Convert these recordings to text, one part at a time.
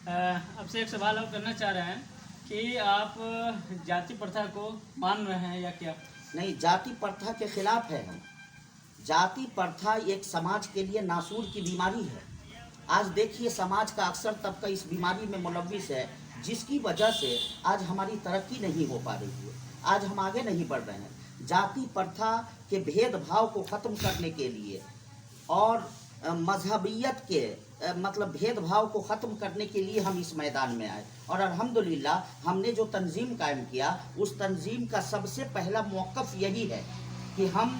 आपसे एक सवाल और करना चाह रहे हैं कि आप जाति प्रथा को मान रहे हैं या क्या? नहीं, जाति प्रथा के खिलाफ है हम। जाति प्रथा एक समाज के लिए नासूर की बीमारी है। आज देखिए, समाज का अक्सर तबका इस बीमारी में मुलव्विस है, जिसकी वजह से आज हमारी तरक्की नहीं हो पा रही है, आज हम आगे नहीं बढ़ रहे हैं। जाति प्रथा के भेदभाव को ख़त्म करने के लिए और मजहबियत के मतलब भेदभाव को ख़त्म करने के लिए हम इस मैदान में आए और अल्हम्दुलिल्लाह हमने जो तंजीम कायम किया, उस तंजीम का सबसे पहला मौक़िफ़ यही है कि हम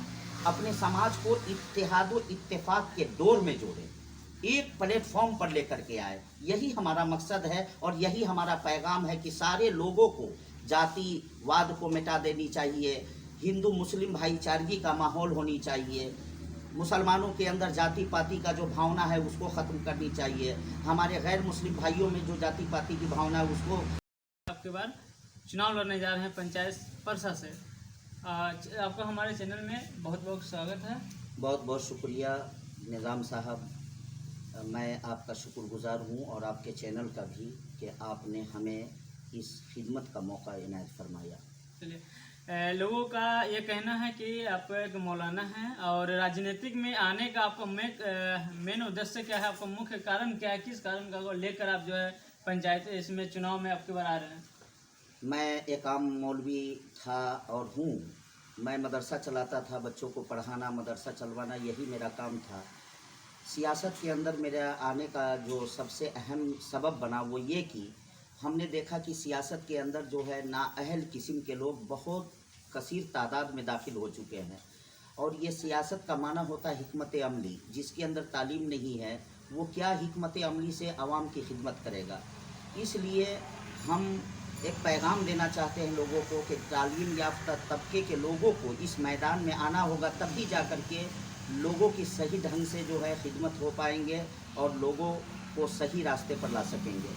अपने समाज को इत्तेहाद व इत्तेफाक के दौर में जोड़ें, एक प्लेटफॉर्म पर लेकर के आए। यही हमारा मकसद है और यही हमारा पैगाम है कि सारे लोगों को जातिवाद को मिटा देनी चाहिए, हिंदू मुस्लिम भाईचारगी का माहौल होनी चाहिए, मुसलमानों के अंदर जाति पाति का जो भावना है उसको ख़त्म करनी चाहिए, हमारे गैर मुस्लिम भाइयों में जो जाति पाति की भावना है उसको। आपके बाद चुनाव लड़ने जा रहे हैं पंचायत परसा से। आपका हमारे चैनल में बहुत बहुत स्वागत है। बहुत बहुत शुक्रिया निज़ाम साहब, मैं आपका शुक्रगुजार हूँ और आपके चैनल का भी कि आपने हमें इस खिदमत का मौका इनायत फरमाया। चलिए, लोगों का ये कहना है कि आप एक मौलाना हैं और राजनीतिक में आने का आपका मेन उद्देश्य क्या है, आपका मुख्य कारण क्या है, किस कारण का लेकर आप जो है पंचायत इसमें चुनाव में आपकी बार आ रहे हैं? मैं एक आम मौलवी था और हूँ। मैं मदरसा चलाता था, बच्चों को पढ़ाना, मदरसा चलवाना, यही मेरा काम था। सियासत के अंदर मेरा आने का जो सबसे अहम सबब बना वो ये कि हमने देखा कि सियासत के अंदर जो है नाअहल किस्म के लोग बहुत कसीर तादाद में दाखिल हो चुके हैं और ये सियासत का माना होता है हिकमत अमली। जिसके अंदर तालीम नहीं है वो क्या हिकमत अमली से आवाम की खिदमत करेगा। इसलिए हम एक पैगाम देना चाहते हैं लोगों को कि तालीम याफ्ता तबके के लोगों को इस मैदान में आना होगा, तब भी जा कर के लोगों की सही ढंग से जो है खिदमत हो पाएंगे और लोगों को सही रास्ते पर ला सकेंगे।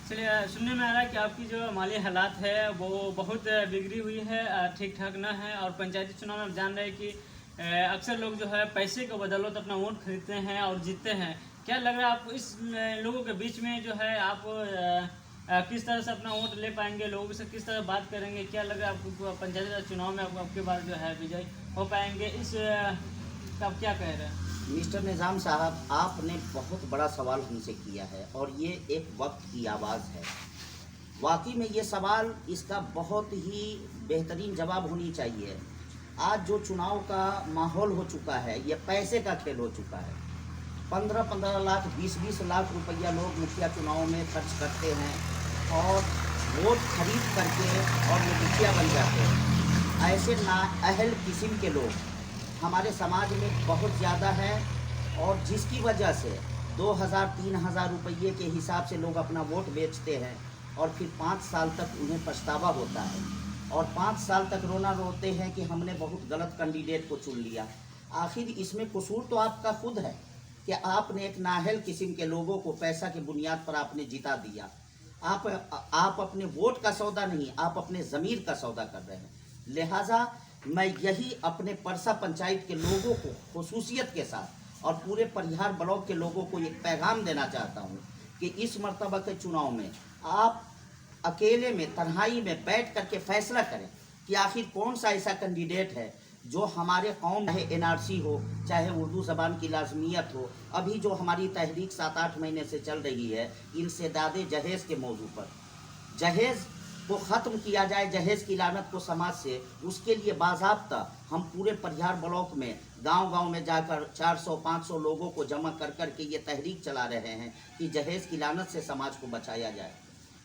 चलिए, सुनने में आ रहा है कि आपकी जो माली हालात है वो बहुत बिगड़ी हुई है, ठीक ठाक न है और पंचायती चुनाव में आप जान रहे हैं कि अक्सर लोग जो है पैसे को बदौलत अपना वोट खरीदते हैं और जीतते हैं। क्या लग रहा है आपको इस लोगों के बीच में जो है आप किस तरह से अपना वोट ले पाएंगे, लोगों से किस तरह बात करेंगे? क्या लग रहा है आपको पंचायती चुनाव में आपके बार जो है विजय हो पाएंगे? इस आप क्या कह रहे हैं? मिस्टर निज़ाम साहब, आपने बहुत बड़ा सवाल हमसे किया है और ये एक वक्त की आवाज़ है। वाकई में ये सवाल, इसका बहुत ही बेहतरीन जवाब होनी चाहिए। आज जो चुनाव का माहौल हो चुका है ये पैसे का खेल हो चुका है। 15-15 लाख 20-20 लाख रुपया लोग मुखिया चुनाव में खर्च करते हैं और वोट खरीद करके और वो मुखिया बन जाते हैं। ऐसे नाअहल किस्म के लोग हमारे समाज में बहुत ज़्यादा है और जिसकी वजह से 2000-3000 रुपये के हिसाब से लोग अपना वोट बेचते हैं और फिर 5 साल तक उन्हें पछतावा होता है और 5 साल तक रोना रोते हैं कि हमने बहुत गलत कैंडिडेट को चुन लिया। आखिर इसमें कसूर तो आपका खुद है कि आपने एक नाअहल किस्म के लोगों को पैसा की बुनियाद पर आपने जिता दिया। आप अपने वोट का सौदा नहीं, आप अपने ज़मीर का सौदा कर रहे हैं। लिहाजा मैं यही अपने परसा पंचायत के लोगों को खुसूसियत के साथ और पूरे परिहार ब्लॉक के लोगों को एक पैगाम देना चाहता हूँ कि इस मर्तबा के चुनाव में आप अकेले में तन्हाई में बैठ करके फैसला करें कि आखिर कौन सा ऐसा कैंडिडेट है जो हमारे कौम, चाहे एनआरसी हो, चाहे उर्दू ज़बान की लाजमियत हो, अभी जो हमारी तहरीक 7-8 महीने से चल रही है इंसदादे जहेज़ के मौजू पर, जहेज़ को ख़त्म किया जाए, जहेज़ की लानत को समाज से, उसके लिए बाज़ाब्ता हम पूरे परिहार ब्लॉक में गांव-गांव में जाकर 400-500 लोगों को जमा कर कर के ये तहरीक चला रहे हैं कि जहेज़ की लानत से समाज को बचाया जाए।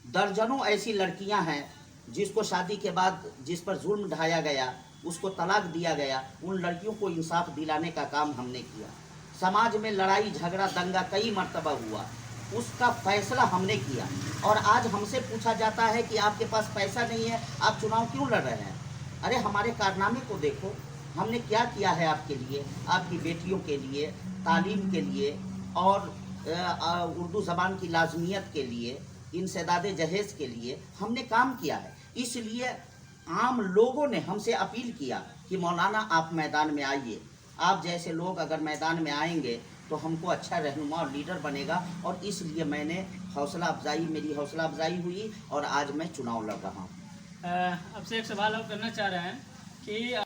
दर्जनों ऐसी लड़कियां हैं जिसको शादी के बाद जिस पर जुल्म ढाया गया, उसको तलाक दिया गया, उन लड़कियों को इंसाफ दिलाने का काम हमने किया। समाज में लड़ाई झगड़ा दंगा कई मर्तबा हुआ, उसका फैसला हमने किया और आज हमसे पूछा जाता है कि आपके पास पैसा नहीं है, आप चुनाव क्यों लड़ रहे हैं? अरे हमारे कारनामे को देखो, हमने क्या किया है आपके लिए, आपकी बेटियों के लिए, तालीम के लिए और उर्दू ज़बान की लाजमियत के लिए, इंसदादे जहेज़ के लिए हमने काम किया है। इसलिए आम लोगों ने हमसे अपील किया कि मौलाना आप मैदान में आइए। आप जैसे लोग अगर मैदान में आएंगे तो हमको अच्छा रहनुमा और लीडर बनेगा, और इसलिए मेरी हौसला अफजाई हुई और आज मैं चुनाव लड़ रहा हूँ। आपसे एक सवाल और करना चाह रहे हैं कि